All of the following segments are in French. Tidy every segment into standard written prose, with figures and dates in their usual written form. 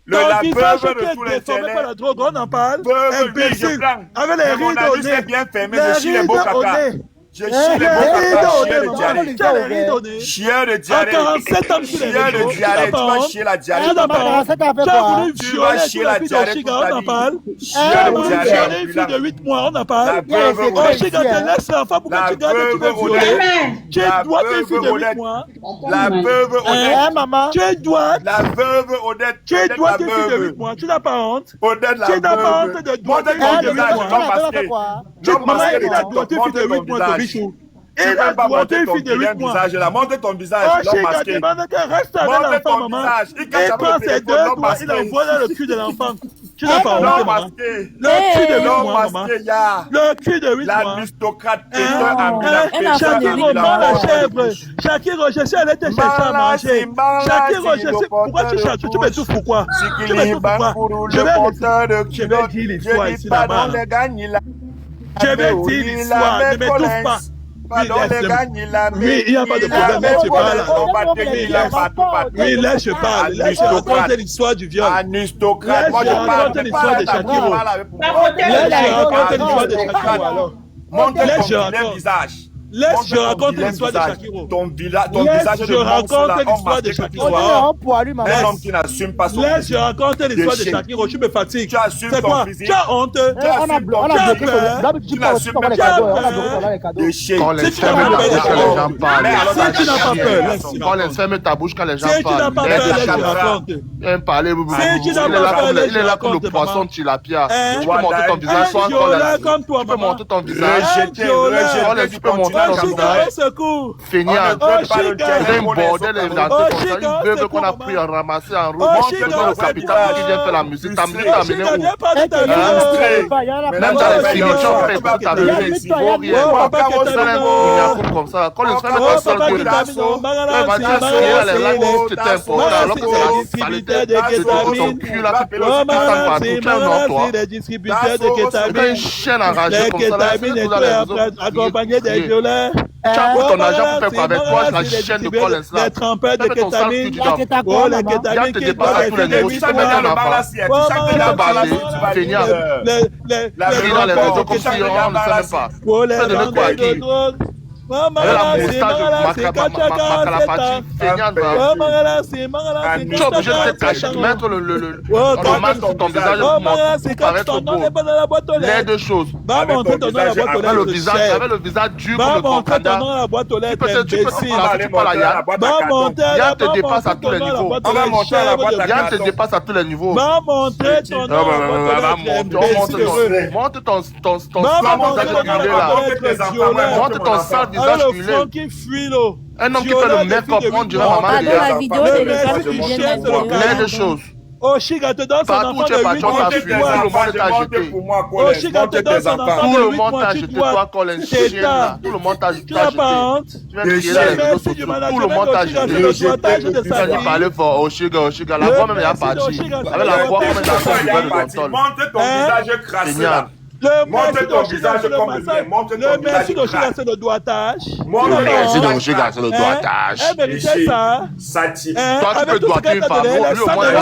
La visage veuve qui de est tous les déformé par télés. la drogue, on en parle. Veuve, oui, je Imbécile. prends. Avec les Mais mon rides au anus nez. est bien fermé, Les je chie les beaux rides au caca. nez. Je chie les beaux Les rides caca, au chien nez, de maman. diarrhée. Tu as les rides au nez. Chien de À diarrhée. 47 ans, tu les Chien de réseaux. diarrhée, tu vas chier la diarrhée. Tu n'as pas honte. Tu as voulu Tu vas violer chier toute la la vie diarrhée d'Oshiga, toute on ta en vie. parle. Tu Chien as de voulu diarrhée violer une fille ambulant. de 8 mois, on en La parle. veuve Oshiga honnête. te laisse l'enfant, pourquoi La tu gardes, tu veux veuve violer? honnête. Tu La dois une fille veuve de 8 honnête. mois. La veuve honnête. maman. Tu dois. La veuve honnête. Tu Honnête dois la une fille de 8 veuve. mois. Tu n'as pas honte. Honnête la Tu n'as pas honte veuve. de doigts Montre une ton fille de 8 visage, mois. l'homme masqué. L'homme Maman, masqué il a de doigté une fille de 8 montre ton mois, visage. Tobichou. Tu Il ne a peux pas doigté montrer une ton fille de 8 vilain mois. visage là. Montre ton visage, l'homme Oshiga masqué. demande qu'elle reste avec Montre l'enfant, ton maman. visage. Il cache Il avec prend le ses téléphone, deux l'homme doigts, il masqué. envoie dans le cul de l'enfant. Tu n'as pas honte, L'homme maman. masqué. Le cul de 8 L'homme mois, maman. masqué, ya. Le cul de 8 mois. L'aristocrate péteur ambulant. Shakiro, mange la chèvre. Shakiro, je sais aller te chercher à manger. Shakiro, je sais. Pourquoi tu cherches? Tu m'étouffes pourquoi? Tu m'étouffes pourquoi? Je vais dire l'histoire ici là-bas. Je vais dire l'histoire. Ne m'étouffe pas. Oui, il n'y a pas de problème. Laisse, je parle. Oui, laisse, je parle. Laisse, je raconte l'histoire du viol. Aristocrate. Laisse, je raconte l'histoire de Shakiro. Laisse, je raconte l'histoire de Shakiro alors. Montre Laisse, ton je vilain raconte. visage. Laisse, je raconte l'histoire de Shakiro. Ton visage Laisse, je de monstre là, raconte l'histoire de Shakiro. un homme qui n'assume pas son Laisse, physique. je raconte l'histoire de Shakiro. Je me fatigue. Tu assumes C'est ton quoi? physique. Tu as honte? Tu assumes ton physique. Tu n'assumes même pas de chier. Quand les Si tu n'as ferme pas ta peur, bouche quand les gens parlent. Si tu n'as pas peur, laisse. Quand les ferme ta bouche quand les gens Si tu n'as pas parlent. peur, laisse, je raconte. Viens parler. Si tu n'as pas peur, laisse, Il est là je comme le raconte, poisson maman. tilapia. Hein? Tu peux montrer ton visage soit Un violeur comme toi, tu peux maman. montrer ton visage. Rejeté, Rejeté, tu peux montrer ton Oshiga, visage. au secours. Feignant. Oshiga. C'est un bordel évidemment comme ça. Une veuve qu'on a pris en ramassé en route. Oshiga, Montre le capital qui vient faire la musique. Ta musique t'a amené Oshiga, où? viens parler ta vie. Même dans les signatures faites par ta vie, il vaut rien. Oh, papa, C'est un coup comme ça. Quand le frère Oh, est seul papa, que qui t'a mis dans elle va dire que les lacs c'était important. Alors que c'est la distributeur de kétamine. Ton cul là, tu peux le faire partout. Tu es un homme, toi. Les distributeurs de C'est un kétamine. chien enragé Les comme ça. Là, kétamines et tout accompagné des violeurs. Tu as pris ton argent pour faire quoi avec toi, la Les chaîne de Collins là. Les trempeurs de Fais ton sale kétamine. cul, tu dors. Oh, les Viens kétamines te qui dépasser à tous les niveaux. Tu peux mettre un enfant. Feignant. La vie dans les réseaux comme si on ne sait même pas. Oh, les Ça devait quoi à qui? vendeurs de drogue. Avec la moustache de Macalapati, feignante. Tu es obligé de te cacher, mettre le masque sur ton visage pour paraître beau. Les deux choses. Va montrer ton nom à la boîte aux lettres. Avec le visage dur Va comme le montrer ton Wakanda. nom à la boîte aux lettres, Tu peux imbécile. Va monter Yann te dépasse à tous les niveaux. Yann te dépasse à tous les niveaux. Va montrer ton nom à la boîte aux lettres, imbécile. Montre ton Va sale montrer visage ton nom à la culé là. boîte aux lettres, violeur. Montre ton sale visage Alors le culé. front qui fuit là. Un homme qui fait le make-up, on dirait maman. Ah, dans la vidéo Le de l'école mec qui du vient chien, c'est le de Les deux choses. Oshiga te donne son Partout enfant où tu es de parti, 8 on mois, t'a tu fui. dois. Tout le monde t'a jeté. Oshiga te donne son enfant Tout de le 8 monde mois, t'a tu jeté, dois. toi, Colin, C'est chien ça. là. Tout le monde t'a Tu jeté. n'as pas honte. Tu viens de crier dans les réseaux Merci du sociaux. Tout le management monde t'a d'Oshiga, c'est jeté. le doigtage de Tu sa viens de vie. parler fort. Oshiga. La voix même est partie. Avec la voix comme un enfant. Montre ton visage crassé là. Le Montre merci ton d'Oshiga, visage c'est le comme massacre. bien. Montre ton Le merci visage d'Oshiga, crassé. c'est le doigtage. Montre Tu n'as le pas Merci honte. de Oshiga, c'est le doigtage. Elle méritait ça. Sati. Toi, tu peux doigter une femme. Lui, au moins, il a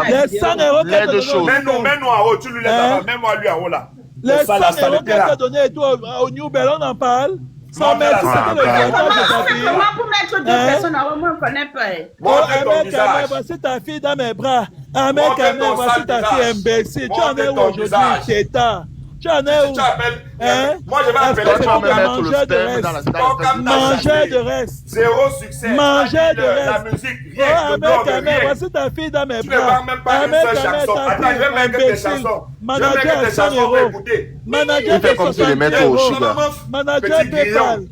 Les 100 euros Les qu'elle deux t'a choses. donné. Mets-nous en haut, tu lui laisses là-bas. Mets-moi lui en haut là. Les 100 Ça, la euros saleté qu'elle t'a là. donné et tout au New Bell, on en parle. Sans Montre mettre, la c'était le saleté. doigtage de ta fille. Comment pour mettre deux personnes en haut, moi, je ne connais pas. Oh, Montre ton Ahmed, visage. voici ta fille dans mes bras. Ahmed, Montre ton voici sale ta visage. fille imbécile. Tu en Montre es où ton aujourd'hui, visage. Teta? Tu en es où? Tu appelles. Hein? Moi, je vais Est-ce appeler que Toi, c'est tu vas pour me mettre le manger de sperme dans reste? la Manger de reste. Zéro succès. Manger de La reste. musique, Oh, rien. Le Ahmed, blog, Ahmed, rien. voici ta fille dans mes Tu ne bras. vends même pas une seule chanson. Attends, je vais mettre tes chansons. Je vais Manager mettre à tes 100 chansons pour euros. écouter. Manager Il fait comme s'il les mettait au Oshiga. Manager Petit PayPal. grillon.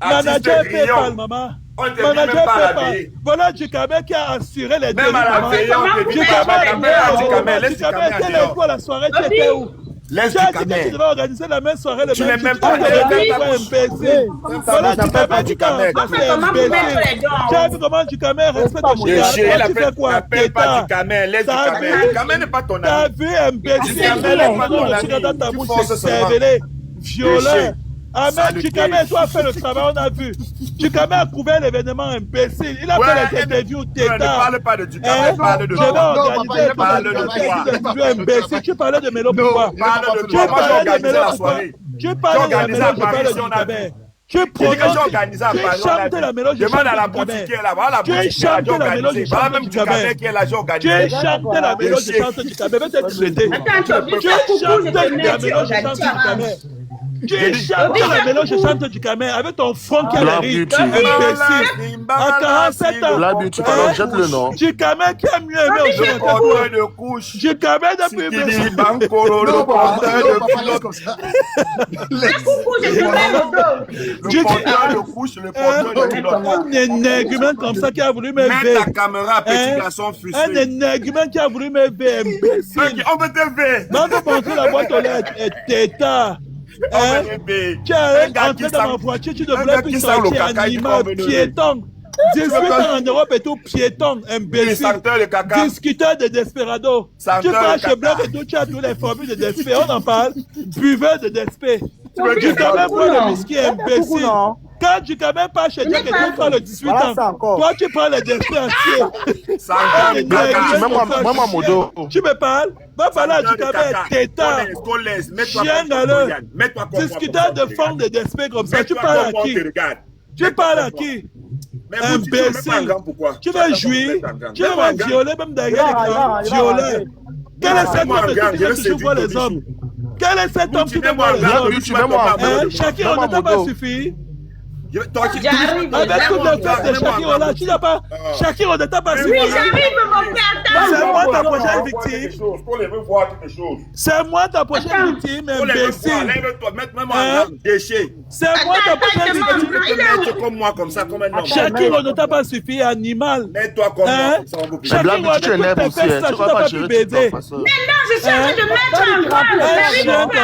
Manager Artiste grillon. PayPal, maman. On ne te dit Manager même pas la PayPal. veille. Voilà Djukame qui a assuré les Même à la maman. veille, on te dit Djukame pas la veille. Djukame Laisse Djukame était dehors. là la soirée, tu étais où? Laisse Tu as dit que Djukame. tu devais organiser la même soirée le Tu même n'es même jour. pas- Tu as même dit ta que bouche. tu es imbécile. Voilà Ça s'appelle pas Djukame, Djukame. ça c'est Comment vous mettez imbécile. les dents? Tu as vu comment Djukame respecte Je Oshiga? chéris, Toi, tu fais quoi? l'appelle pas Teta. Djukame. Laisse T'as Djukame. vu? Djukame n'est pas ton T'as ami. vu imbécile? Djukame Tu n'est mets pas le nom ton d'Oshiga ami. dans ta Tu bouche, forces c'est seulement. révélé. Violeur. Amen, Chikame, toi, fait le travail, on a vu. Chikame a couvert l'événement imbécile. Il a fait les interviews Ne parle pas de Chikame, parle de toi. Je vais organiser toi. imbécile. Tu parlais de Mélo pourquoi? Parle de toi. Moi, j'ai organisé la soirée. Tu parlais de Mélo, je parle de Chikame. Tu chantes la mélodie. Demande à la boutique qui est là-bas. La boutique qui est organisée. Voilà même Chikame qui est là, j'ai organisé. Tu chantes la mélodie, je chante Chikame. Peut-être traité. Tu chantes la mélodie, je chante Chikame. Tu chantes la mélodie, je chante Chikame. Avec ton front qui a l'air imbécile. À 47 ans. La beauty, pardon, jette le nom. Chikame qui a mieux aimé au Le porteur de couche. Chikame depuis Sikili Bankoro, le porteur de culotte. Le porteur de couche, le porteur de culotte. Un énergumène comme ça qui a voulu me Mets ta caméra, petit garçon un frustré. énergumène qui a voulu me ver, imbécile. On peut te ver. Va te montrer la boîte aux lettres et tétard. Tu es entré dans ma voiture, tu devrais plus sortir animal piéton. Discuteur en Europe et tout piéton, imbécile. Discuteur de Desperado. Tu vas chez Bloc et tout, tu as tous les formules de Despé. On en parle. Buveur de Despé. Tu quand même pas le whisky, imbécile. Quand tu quand même pas chez Dieu que tu prends le 18 ans, toi tu prends le Despé entier. Tu me parles? Va parler à Chikame, tétard, chien galeux, discuteur de forme de Despé comme ça. Tu parles à qui? Tu parles à qui? Imbécile. Tu vas jouir, tu vas violer même derrière les violer. Quel est cet homme qui veut toujours voir les hommes? Quel est cet homme qui veut voir les hommes? Shakir, on ne t'a pas suffi. Avec toutes les fêtes de Shakir, là, tu n'as pas. Shakir, on ne t'a pas suffi. Oui, j'arrive, mon frère. C'est moi ta prochaine victime. C'est moi ta prochaine victime, imbécile. C'est moi ta prochaine victime. Mets-toi comme moi, comme ça, comme un homme. Shakir, on ne t'a pas suffi, animal. Mets-toi comme moi, comme ça, on va Shakir, on ne t'a pas suffi, tu n'as pas pu baiser. Maintenant, je suis en train de mettre un grand. Un chien comme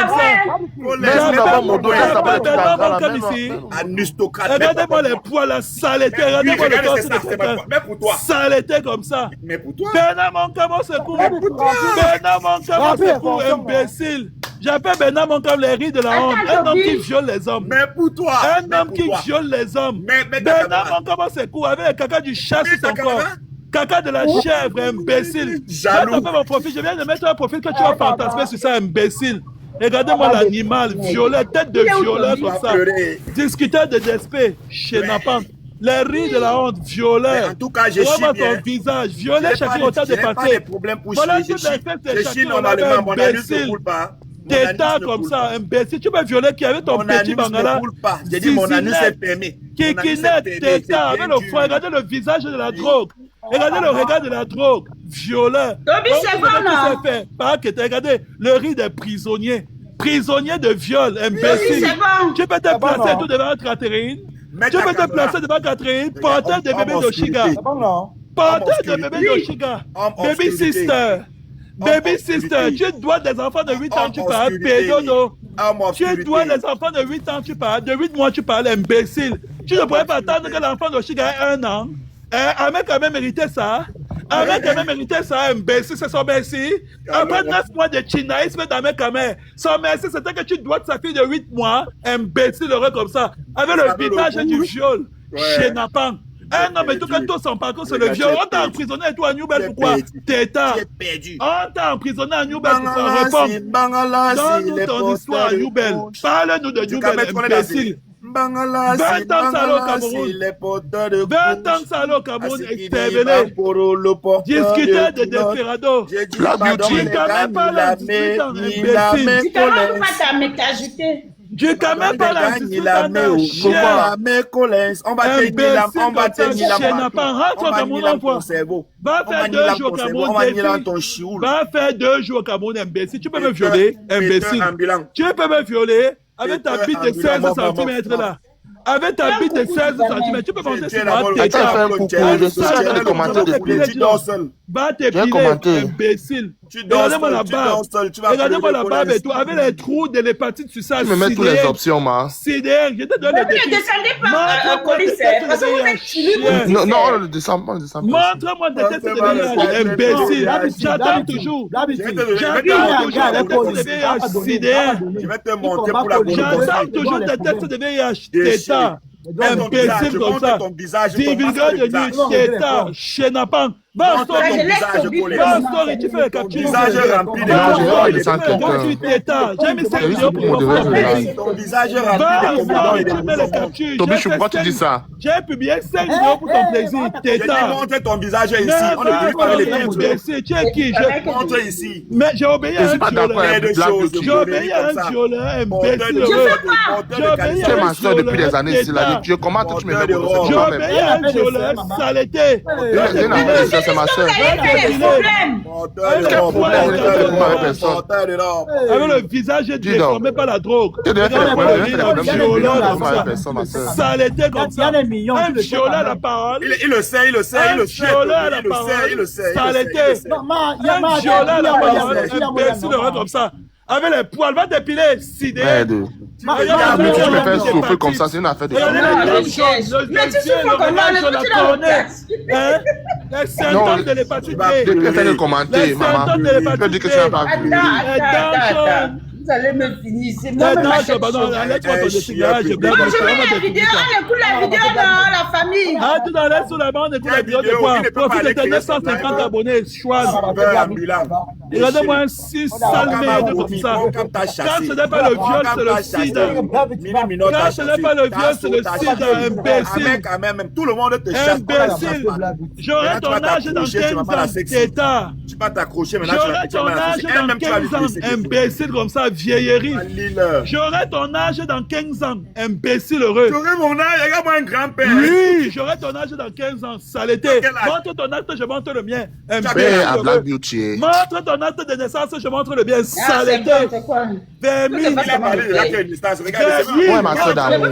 ça. Regardez-moi les poils, la saleté. Regardez-moi le corps. Saleté comme ça. Mais pour toi. Bernard Moncam, on secoue. Bernard Moncam, on secoue, imbécile. J'appelle Bernard Moncam les riz de la honte. Un homme qui viole les hommes. Mais pour toi. Un homme qui viole les hommes. Bernard Moncam, on secoue avec le caca du chat sur son corps. Caca de la chèvre, imbécile. Jaloux. Mon profil. Je viens de mettre un profil que tu vas fantasmer sur ça, imbécile. Regardez-moi l'animal, violet, tête de violet comme ça. Discuteur de Despé, Chenapan. Les riz de la honte, violet. En tout cas, je chie bien. Ton visage, violet, Shakir, autant de pas passé. de problème pour Voilà chier. toutes les fêtes de Je chie Shakir, normalement, mon anus ne coule pas. Tétard comme ça, imbécile. Tu peux violer qui avait ton petit bangala. J'ai dit mon anus est permis. Kikinet, tétard, avec le foie. Regardez le visage de la drogue. Regardez le regard de la drogue. Violet. C'est bon, non? Regardez le riz des prisonniers. Prisonnier de viol, imbécile. Bon. Tu peux te placer tout devant Catherine. Tu peux te placer devant Catherine, porteur de bébé d'Oshiga. Porteur de bébé d'Oshiga. Baby sister. Baby sister. Tu dois des enfants de 8 ans, tu parles. Pédono. Tu dois des enfants de 8 ans, tu parles. De 8 mois, tu parles, imbécile. Tu ne pourrais pas attendre que l'enfant d'Oshiga ait 1 an. Ahmed a même mérité ça. Ahmed a même mérité ça, imbécile, c'est son merci. Après 9 mois de chinaïsme d'Ahmed Kamer, son merci c'était que tu dois de sa fille de 8 mois, imbécile heureux comme ça, avec le visage du viol, chez Napan. Un homme et tout, quand tout son parcours c'est le viol, on t'a emprisonné et tout à Newbell, pourquoi? Tétard. On t'a emprisonné à Newbell, pourquoi? Réponds. Donne-nous ton histoire à Newbell. Parle-nous de Newbell, imbécile. 20 ans salaud au Cameroun. 20 ans salaud au Cameroun exterminé. Discuteur de Desperado. La beauty. Tu quand même pas là, imbécile. Tu commences pas t'ajouter. Tu quand même pas là, chien. On va tenir la chien. Rentre au Cameroun, on voit. Va faire 2 jours au Cameroun, va faire 2 jours au Cameroun, imbécile. Tu peux me violer, imbécile. Tu peux me violer. Avec ta bite de 16 cm là. Avec ta bite de 16 cm, tu peux monter sur moi. Attends, fais un coucou. Je suis en train de commenter depuis. Va t'épiler, imbécile. Regardez-moi la barbe. Regardez-moi la barbe et tout. Avec les trous de l'hépatite sur ça. Tu me mets toutes les options, ma. CDR, je te donne les défis. Ne descendez pas au commissaire. Parce que vous êtes chimique. Non, on ne descend pas. Montre-moi des tests de VIH, imbécile. J'attends toujours. CDR. Je vais te montrer pour la J'attends toujours des tests de VIH. Tétard. Imbécile comme ça. Divulgeur de nuit. Tétard. Chenapan. Va en story, tu fais le capture. Visage rempli de tétard. J'ai mis 5 vidéos pour ton visage rempli de tu mets le capture. Tobichou, pourquoi tu dis ça? J'ai publié 5 vidéos pour ton plaisir. Tétard. Je montre ton visage ici. On ne peut pas les imbéciles. Tu es qui? Je montre ici. Mais j'ai obéi à un violeur. J'ai obéi à un violeur, imbécile. Tu es ma soeur depuis des années ici. Je comment tu me fais j'ai obéi à un violeur, saleté. C'est ma soeur. Avec le visage déformé par la drogue. Saleté comme ça. Un violeur à la parole. Il le sait, il le sait, il le sait. Un violeur à la parole. Saleté. Un violeur à la parole. Imbécile comme ça. Avec les poils, va dépiler. Sidé. Tu me fais souffrir comme ça, c'est une affaire de Mais tu souffres comment? Les symptômes de l'hépatite B. Je fais le commenter, maman. Je peux dire que tu n'as pas vu. Attends. Vous allez me finir. C'est moi non, laisse-moi ton cigare. Je blague. Moi, je mets la vidéo. On écoute la vidéo dans la famille. Ah, tu t'en laisses sous la bande, on écoute la vidéo de quoi? Profite de tes 950 abonnés. Choisis. Regardez-moi 6 salmés comme ça. Quand ce n'est pas le viol, c'est le sida. Quand ce n'est pas le viol, c'est le sida. Imbécile. Tout le monde te chasse. Imbécile. J'aurai ton âge dans 15 ans. Tétard. Tu vas t'accrocher maintenant. J'aurai ton âge dans 15 ans. Imbécile comme ça. Vieillerie. J'aurai ton âge dans 15 ans, imbécile heureux. J'aurai mon âge, regarde-moi un grand-père. Oui, j'aurai ton âge dans 15 ans, saleté. Montre ton acte, je montre le mien. Imbécile heureux. Montre ton acte de naissance, je montre le mien. Saleté. Vermine. Il a parlé de l'acte de naissance, regarde. Ouais, ma soeur d'amour.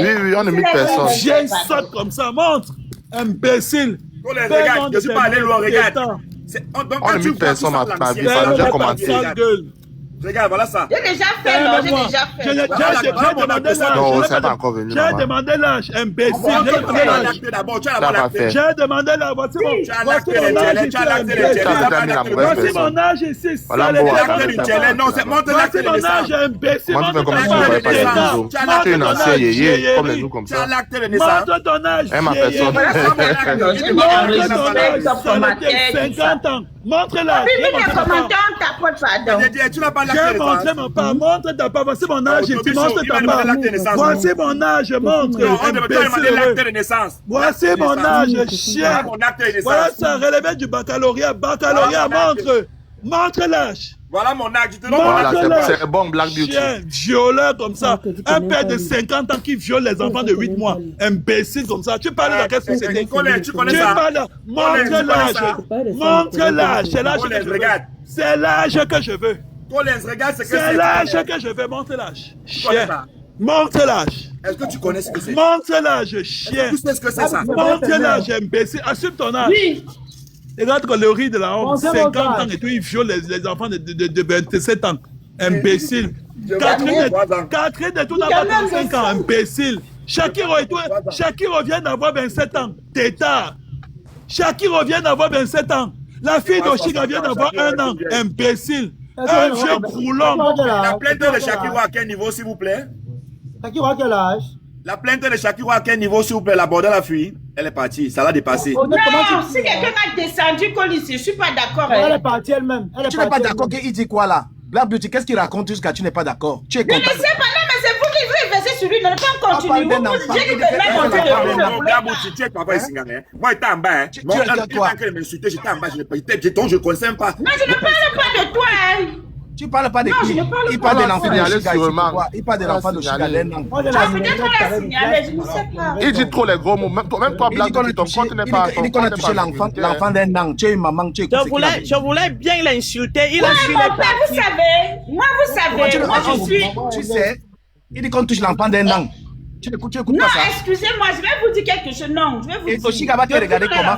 Oui, on ne met personne. J'ai une sorte comme ça, montre. Imbécile. Regarde, je suis pas allé loin, regarde. On ne met personne ma vie, ça déjà commencé. Regarde, voilà ça. J'ai déjà fait, non, j'ai déjà fait. J'ai demandé l'âge. Non, c'est pas encore venu. J'ai demandé l'âge, imbécile. J'ai demandé l'âge. Voici mon âge ici. Non, c'est montre l'acte de naissance. Voici mon âge, imbécile. Tu es un ancien yéyé, comme les nous comme ça. Montre ton âge. Ma personne. Montre ton âge. 50 ans. Montre l'âge. Tu n'as pas j'ai montré mon pas, montre ta part, voici mon âge, tu montres ta part. Voici mon âge, montre. Voici mon âge, chien. Voilà ça, relevé du baccalauréat, montre. Montre l'âge. Voilà mon âge, je te montre. C'est bon, Black Beauty. Chien, violeur comme ça. Un père de 50 ans qui viole les enfants de 8 mois. Imbécile comme ça. Tu parles dans quelle société? Tu connais ça? Montre l'âge. Montre l'âge. C'est l'âge que je veux. C'est l'âge que je veux. C'est l'âge que je veux, montre l'âge. Chien. Montre l'âge. Est-ce que tu connais ce que c'est? Montre l'âge, chien. Tu sais ce que c'est ça? Montre l'âge, imbécile. Assume ton âge. Oui. Regarde le riz de la honte. 50 ans et tout, il viole les enfants de 27 ans. Imbécile. Catherine de tout n'a pas 35 ans. Imbécile. Shakiro et tout. Shakiro vient d'avoir 27 ans. Tétard. Shakiro vient d'avoir 27 ans. La fille d'Oshika vient d'avoir 1 an. Imbécile. Un vieux croulant. La plainte de Shakiro à quel niveau, s'il vous plaît? Shakiro à quel âge? La plainte de Shakiro à quel niveau, s'il vous plaît? La bordel a fui. Elle est partie. Ça l'a dépassé. Non, si quelqu'un a descendu Colis, je ne suis pas d'accord. Elle est partie elle-même. Tu n'es pas d'accord qu'il dit quoi là? Black Beauty, qu'est-ce qu'il raconte jusqu'à tu n'es pas d'accord? Tu es content? Je ne sais pas, non, mais c'est vous qui vous versez sur lui. Ne pas continuer. J'ai dit que Black Beauty, tu es papa ici. Moi, j'étais en bas. Moi, je m'insultais, j'étais en bas. Je ne connaissais même pas. Non, je ne parle pas de toi. Tu ne parles pas de qui? Il parle de l'enfant de Chiga. Il parle de l'enfant de Chiga. Peut-être on l'a signalé, je ne sais pas. Il dit trop les gros mots. Même toi, Black Beauty, ton compte n'est pas. Il dit qu'on a touché l'enfant d'un an. Tu es une maman, tu es je voulais bien l'insulter. Il a insulté. Mon père, vous savez. Moi, je suis. Tu sais, il dit qu'on touche l'enfant d'un an. Tu écoutes pas ça? Non, excusez-moi, je vais vous dire quelque chose. Non, je vais vous dire. Et Oshiga va te regarder comment?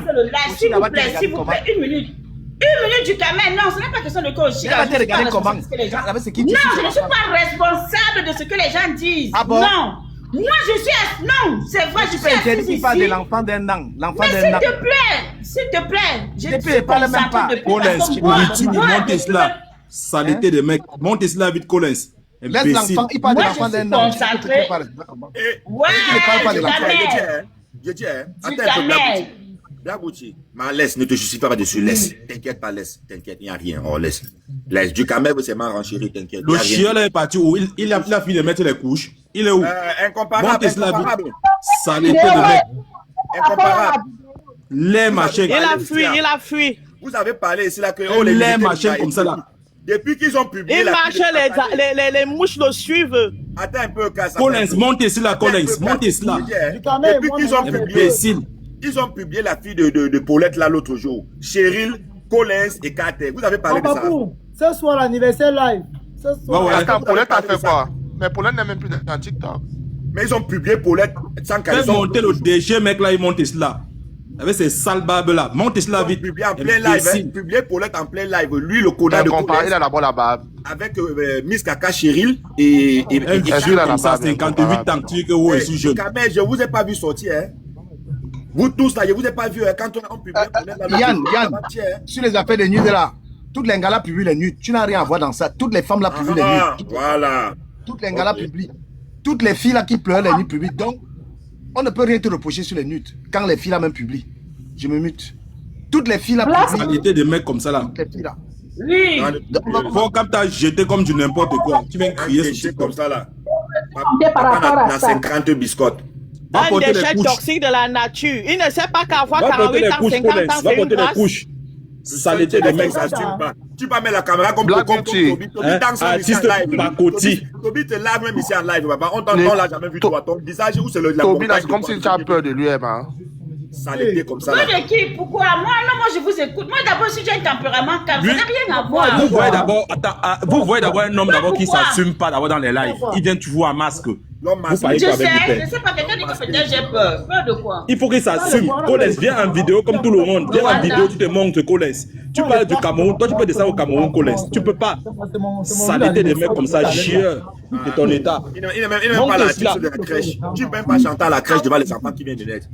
S'il vous plaît, 1 minute. 1 minute du Cameroun, non, ce n'est pas question de coach. Il va te regarder comment. Non, je qui ne suis pas responsable de ce que les gens disent. Ah bon? Non. Moi, je suis... Non, c'est vrai, je suis assise ici. Pas de l'enfant d'un an. L'enfant d'un an. S'il te plaît. Je ne parle même pas. Collins, monte cela. Saleté de mec. Monte cela vite, Collins. Laisse l'enfant, il parle de l'enfant d'un an. Ouais, je dis, attends un peu, Blabouti, ma laisse, ne te justifie pas dessus, laisse. T'inquiète pas, laisse. T'inquiète, il n'y a rien. Oh, laisse. Laisse. Du Cameroun, c'est marrant, chérie, t'inquiète. Le chien là est parti où il a fini de mettre les couches. Il est où? Incomparable. Saleté de mec. Incomparable. Les machins. Il a fui. Vous avez parlé ici là que les machins comme ça là. Depuis qu'ils ont publié. Il marche, les mouches le suivent. Attends un peu, Collins, montez cela, Collins, montez cela. Depuis qu'ils ont publié. Ils ont publié la fille de Paulette là l'autre jour. Cheryl, Collins et Carter. Vous avez parlé de ça. Ce soir, l'anniversaire live. Ce soir. Attends, Paulette a fait quoi? Mais Paulette n'est même plus dans TikTok. Mais ils ont publié Paulette sans qu'elle soit. Monter le déchet, mec là, ils montent cela. Avec ces sales barbes là. Montez cela vite. Publié en plein live. Publié Paulette en plein live. Lui, le coda de Collins. Il a d'abord la barbe. Avec Miss Kaka, Cheryl et comme ça, 58 ans. Tu dis que vous êtes si jeune. Je vous ai pas vu sortir, hein. Vous tous là, je vous ai pas vu, hein, quand on publie. Yann, sur les affaires de nudes là, toutes les gars publient les nudes. Tu n'as rien à voir dans ça. Toutes les femmes là publient les nudes. Voilà. Toutes les gars publient. Toutes les filles là qui pleurent les nudes publient. Donc, on ne peut rien te reprocher sur les nudes. Quand les filles là même publient. Je me mute. Toutes les filles là publient. Qualité de mecs comme ça là. Toutes les filles là. Oui. Faut quand t'as jeté comme du n'importe quoi. Tu viens crier sur comme ça là. Par rapport à ça. 50 biscottes. Un déchet toxique de la nature. Il ne sait pas qu'avoir 48 ans, 50 ans, c'est une grâce. Saleté de mec, ça assume pas. Tu vas mettre la caméra comme Toby. Toby danse ici en live. Toby te lave même ici en live. On l'a jamais vu toi. Ton visage où c'est le Toby là, c'est comme si tu as peur de lui, hein. Saleté comme ça. Moi de qui? Pourquoi? Moi, je vous écoute. Moi d'abord, si j'ai un tempérament calme, ça n'a rien à voir. Vous voyez d'abord un homme d'abord qui s'assume pas d'abord dans les lives. Il vient toujours à masque. Je sais pas, quelqu'un dit que peut-être j'ai peur. Peur de quoi? Il faut qu'il s'assume. Collins, viens en vidéo comme tout le monde. Viens en vidéo, tu te montres, Collins. Tu parles du Cameroun, toi tu peux descendre au Cameroun, Collins. Tu peux pas. Saleté des mecs comme ça, chieur de ton état. Il n'est même pas l'artiste de la crèche. Tu ne peux même pas chanter à la crèche devant les enfants qui viennent de naître.